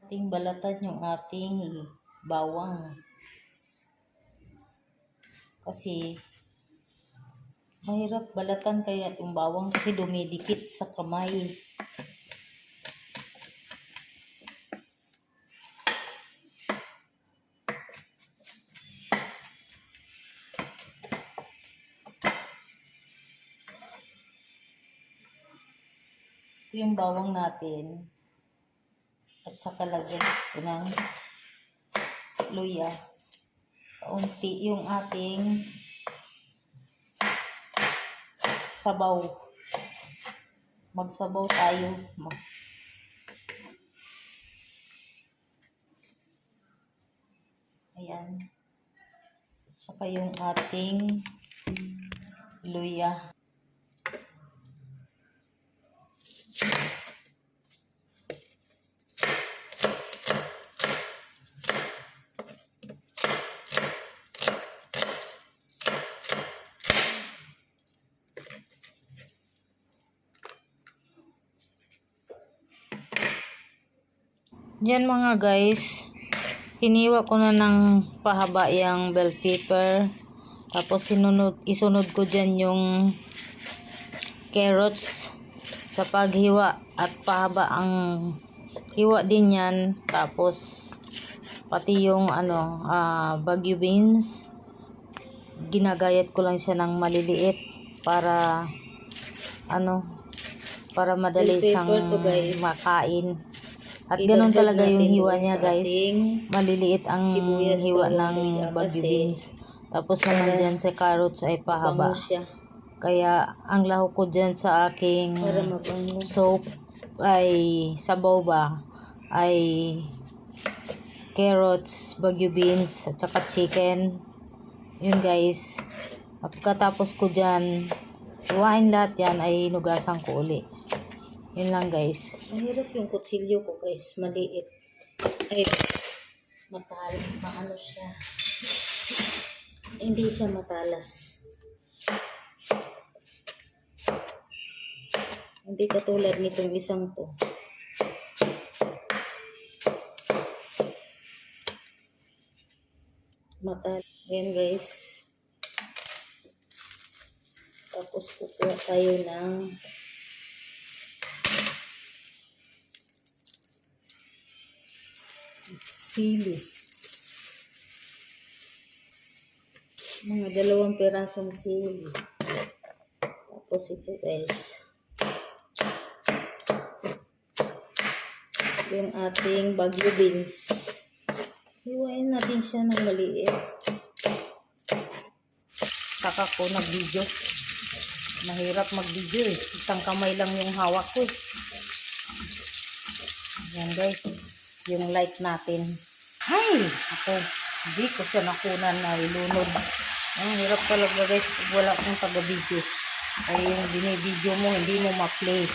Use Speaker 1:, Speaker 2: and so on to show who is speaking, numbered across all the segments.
Speaker 1: Ating balatan yung ating bawang. Kasi mahirap balatan kaya yung bawang kasi dumidikit sa kamay. Ito yung bawang natin. At saka lagyan ko ng luya. Kaunti yung ating sabaw. Magsabaw tayo. Ayan. At saka yung ating luya. Yan mga guys, hiniwa ko na ng pahaba yung bell pepper. Tapos isunod ko dyan yung carrots sa paghiwa at pahaba ang hiwa din yan. Tapos pati yung Baguio beans, ginagayat ko lang siya ng maliliit para para madali siyang makain. At ganun talaga yung hiwa niya guys. Maliliit ang hiwa ng Baguio beans. Tapos naman dyan sa carrots ay pahaba. Kaya ang lahok ko dyan sa aking soup ay sabaw ba ay carrots, Baguio beans at saka chicken. Yun guys. At pagkatapos ko dyan iwain lahat yan ay hinugasan ko uli. Yun lang guys. Mahirap yung kutsilyo ko guys. Maliit. Ay, maano siya. Hindi siya matalas. Hindi katulad nitong isang to. Matalas. Ayan guys. Tapos kukuha tayo ng sili. Mga 2 pirasong sili. Tapos ito guys. Yung ating Baguio beans. Hiwain natin siya ng maliit. Saka ko nag-video. Mahirap mag-video eh. Isang kamay lang yung hawak ko eh. Ayan guys. Yung light natin. Hay! Ako, hindi ko siya nakunan na ilunod. Ang hirap talaga guys pag wala akong taga-video. Ay yung binibideo mo, hindi mo ma-play.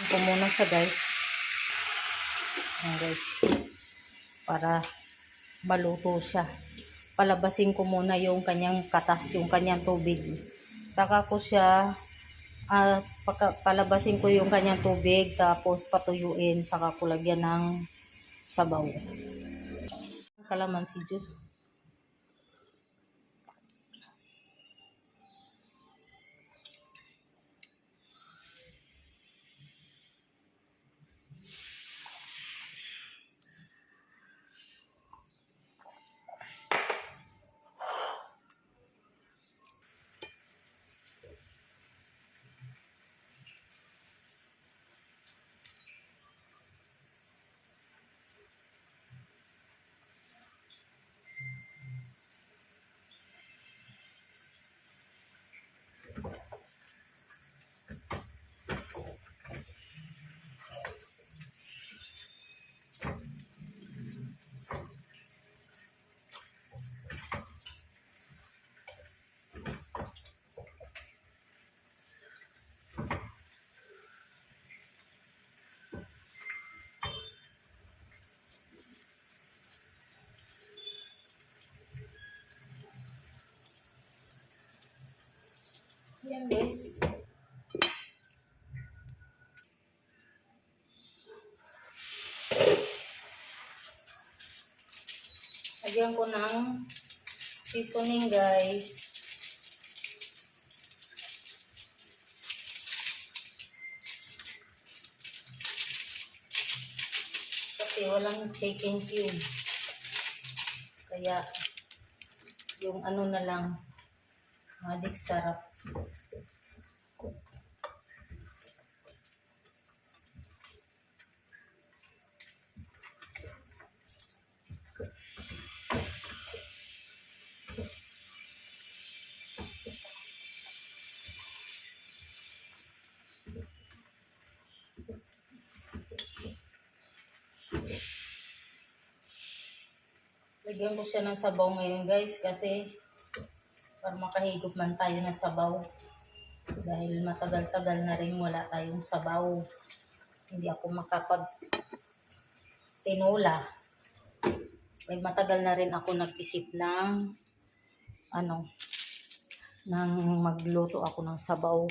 Speaker 1: Ito muna siya guys. Ayan guys. Para maluto siya. Palabasin ko muna yung kanyang katas, yung kanyang tubig. Saka ko siya palabasin ko yung kanyang tubig, tapos patuyuin, saka ko lagyan ng sabaw. Kalamansi juice. Yan guys. Lagyan ko ng seasoning guys. Kasi walang chicken cube. Kaya yung ano na lang, magic sarap. Lagyan ko siya ng sabaw ngayon guys kasi para makahigop man tayo ng sabaw. Dahil matagal-tagal na rin wala tayong sabaw. Hindi ako makapag-tinola. May matagal na rin ako nag-isip ng nang magluto ako ng sabaw.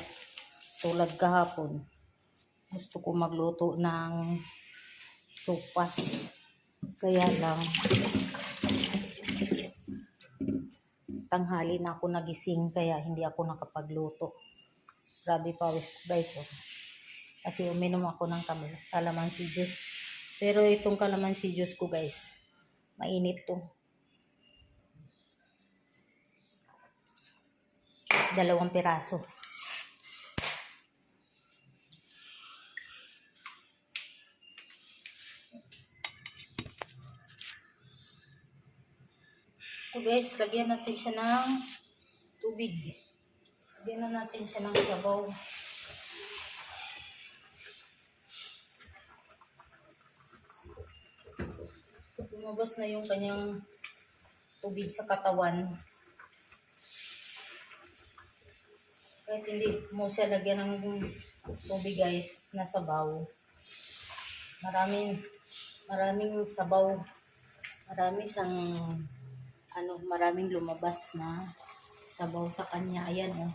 Speaker 1: Tulad kahapon, gusto ko magluto ng sopas. Kaya lang, tanghali na ako nagising kaya hindi ako nakapagluto. Grabe pawis ko guys. Oh. Kasi uminom ako ng calamansi juice. Pero itong calamansi juice ko guys, mainit to. 2 piraso. So guys, lagyan natin siya ng tubig. Lagyan na natin siya ng sabaw. Lumabas na yung kanyang tubig sa katawan. Kahit hindi mo siya lagyan ng tubig guys, na sabaw. Maraming sabaw. Maraming lumabas na sabaw sa kanya. Ayan oh.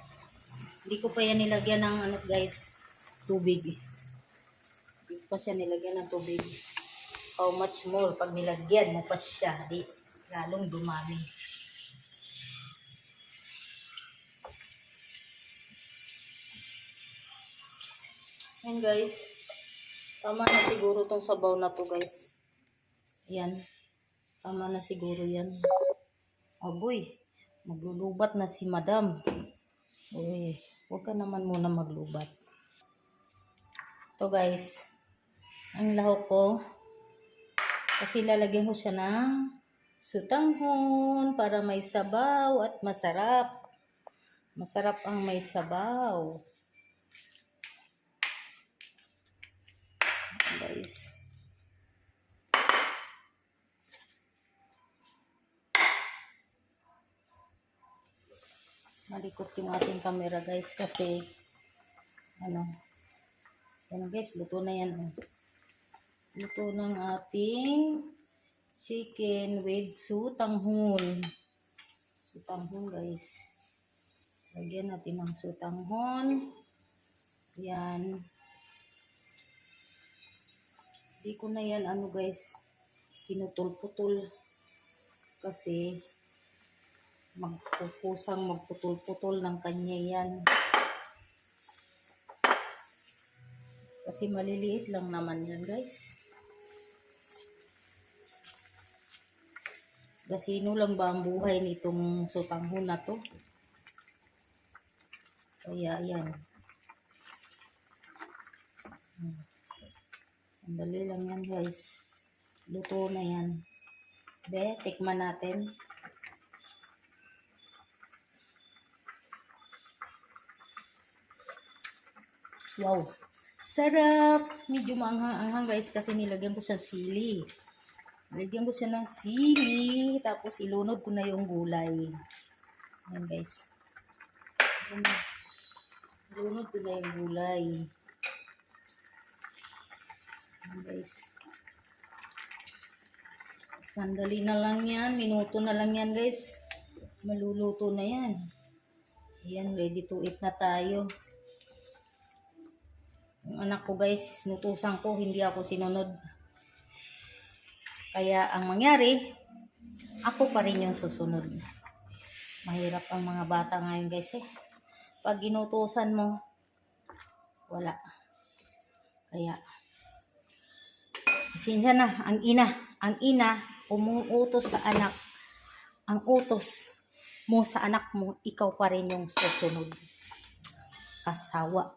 Speaker 1: Hindi ko pa yan nilagyan ng guys, tubig. Hindi ko pa siya nilagyan ng tubig. How much more pag nilagyan mo pa siya, di lalong dumami. Ayan guys. Tama na siguro tong sabaw na to guys. Ayan. Tama na siguro yan. Aboy, maglulubat na si madam. Uy, huwag ka naman muna maglubat. Ito guys, ang lahok ko. Kasi lalagyan ko siya ng sutanghon para may sabaw at masarap. Masarap ang may sabaw. Guys. Malikot yung ating camera guys kasi yan guys, luto na yan. Luto ng ating chicken with sutanghon. Sutanghon guys. Lagyan natin ng sutanghon. Yan. Hindi ko na yan guys, pinutol-putol. Kasi magputol-putol ng kanya yan. Kasi maliliit lang naman yan guys. Gasino lang ba ang buhay nitong sutanghon na to? Kaya yan. Sandali lang yan guys. Luto na yan. Tikman natin. Wow. Sarap! Medyo maanghang guys kasi nilagyan ko siya sili. Nilagyan ko siya ng sili. Tapos ilunod ko na yung gulay. Ayan guys. Ilunod ko na yung gulay. Ayan guys. Sandali na lang yan. Minuto na lang yan guys. Maluluto na yan. Ayan, ready to eat na tayo. Yung anak ko guys, nutusan ko, hindi ako sinunod. Kaya ang mangyari, ako pa rin yung susunod. Mahirap ang mga bata ngayon guys eh. Pag inutusan mo, wala. Kaya, pasensya na, ang ina, umuutos sa anak. Ang utos mo sa anak mo, ikaw pa rin yung susunod. Kasawa.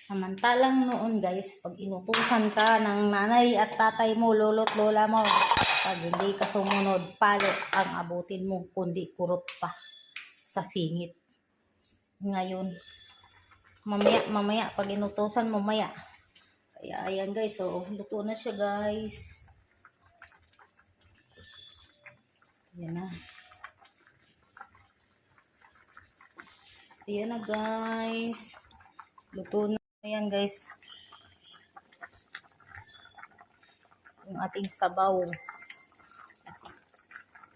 Speaker 1: Samantalang noon guys, pag inutusan ka ng nanay at tatay mo, lolo't lola mo, pag hindi ka sumunod, palo ang abutin mo, kundi kurot pa sa singit. Ngayon, mamaya, pag inutusan mo, maya. Kaya ayan guys, so luto na siya guys. Ayan na. Ayan na guys. Luto na. Ayan guys. Yung ating sabaw.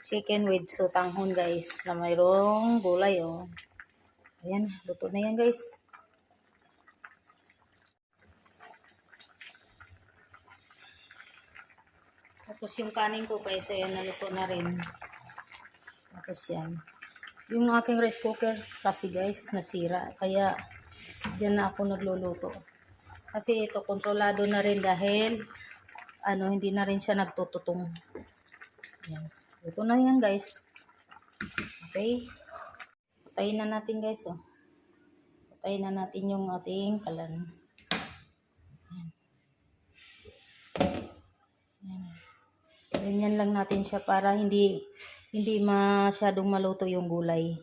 Speaker 1: Chicken with sutanghon guys. Na mayroong gulay oh. Ayan. Luto na yan guys. Tapos yung kanin ko guys. Ayan. Naluto na rin. Tapos yan. Yung aking rice cooker kasi guys nasira. Kaya diyan na ako nagluluto. Kasi ito kontrolado na rin dahil hindi na rin siya nagtututong. Yan. Luto na yan guys. Okay. Patayin na natin guys oh. Patayin na natin yung ating kalan. Yan. Ganyan lang natin siya para hindi masyadong maluto yung gulay.